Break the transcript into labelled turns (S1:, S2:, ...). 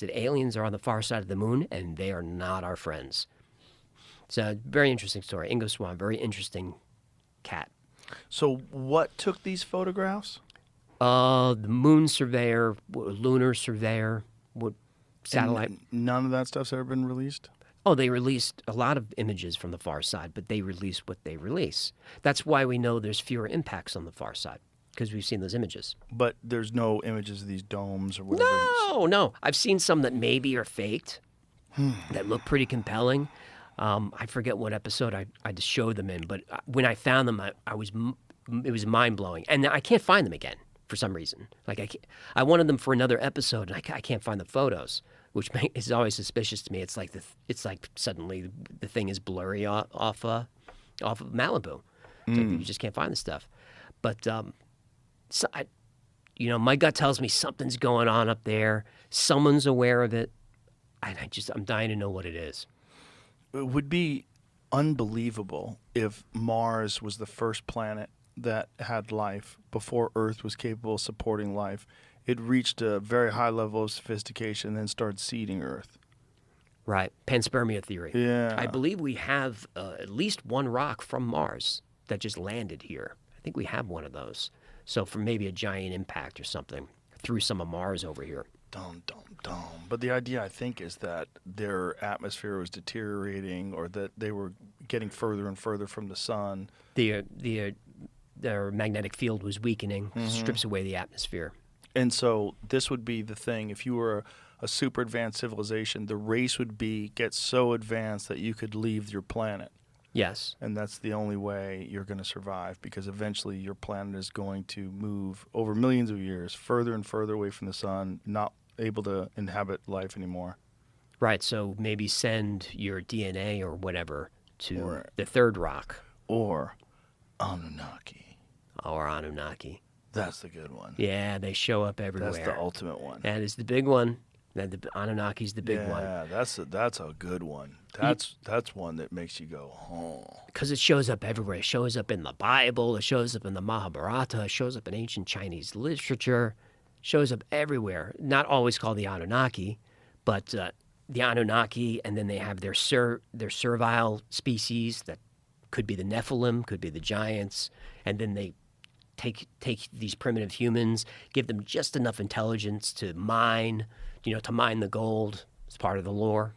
S1: said aliens are on the far side of the moon, and they are not our friends. It's a very interesting story. Ingo Swann, very interesting cat.
S2: So what took these photographs?
S1: The moon surveyor, lunar surveyor, satellite.
S2: And none of that stuff's ever been released?
S1: Oh, they released a lot of images from the far side, but they release what they release. That's why we know there's fewer impacts on the far side, because we've seen those images.
S2: But there's no images of these domes or whatever.
S1: No. I've seen some that maybe are faked that look pretty compelling. I forget what episode I just showed them in, but when I found them, it was mind-blowing. And I can't find them again for some reason. Like I wanted them for another episode, and I can't find the photos, which is always suspicious to me. It's like suddenly the thing is blurry off of Malibu. It's like you just can't find the stuff. But my gut tells me something's going on up there. Someone's aware of it, and I'm dying to know what it is.
S2: It would be unbelievable if Mars was the first planet that had life before Earth was capable of supporting life. It reached a very high level of sophistication and then started seeding Earth.
S1: Right. Panspermia theory.
S2: Yeah.
S1: I believe we have at least one rock from Mars that just landed here. I think we have one of those. So from maybe a giant impact or something through some of Mars over here.
S2: Dum. But the idea, I think, is that their atmosphere was deteriorating, or that they were getting further and further from the sun. Their magnetic field was weakening, strips away the atmosphere. And so this would be the thing. If you were a super advanced civilization, the race would get so advanced that you could leave your planet.
S1: Yes.
S2: And that's the only way you're going to survive, because eventually your planet is going to move over millions of years further and further away from the sun, not able to inhabit life anymore.
S1: Right. So maybe send your DNA or whatever to the third rock.
S2: Or Anunnaki.
S1: Or Anunnaki.
S2: That's the good one.
S1: Yeah, they show up everywhere.
S2: That's the ultimate one.
S1: That is the big one. The Anunnaki's the big one.
S2: Yeah, that's a good one. That's one that makes you go, oh.
S1: Because it shows up everywhere. It shows up in the Bible. It shows up in the Mahabharata. It shows up in ancient Chinese literature. It shows up everywhere. Not always called the Anunnaki, but the Anunnaki, and then they have their servile species that could be the Nephilim, could be the giants, and then they take these primitive humans, give them just enough intelligence to mine the gold. It's part of the lore.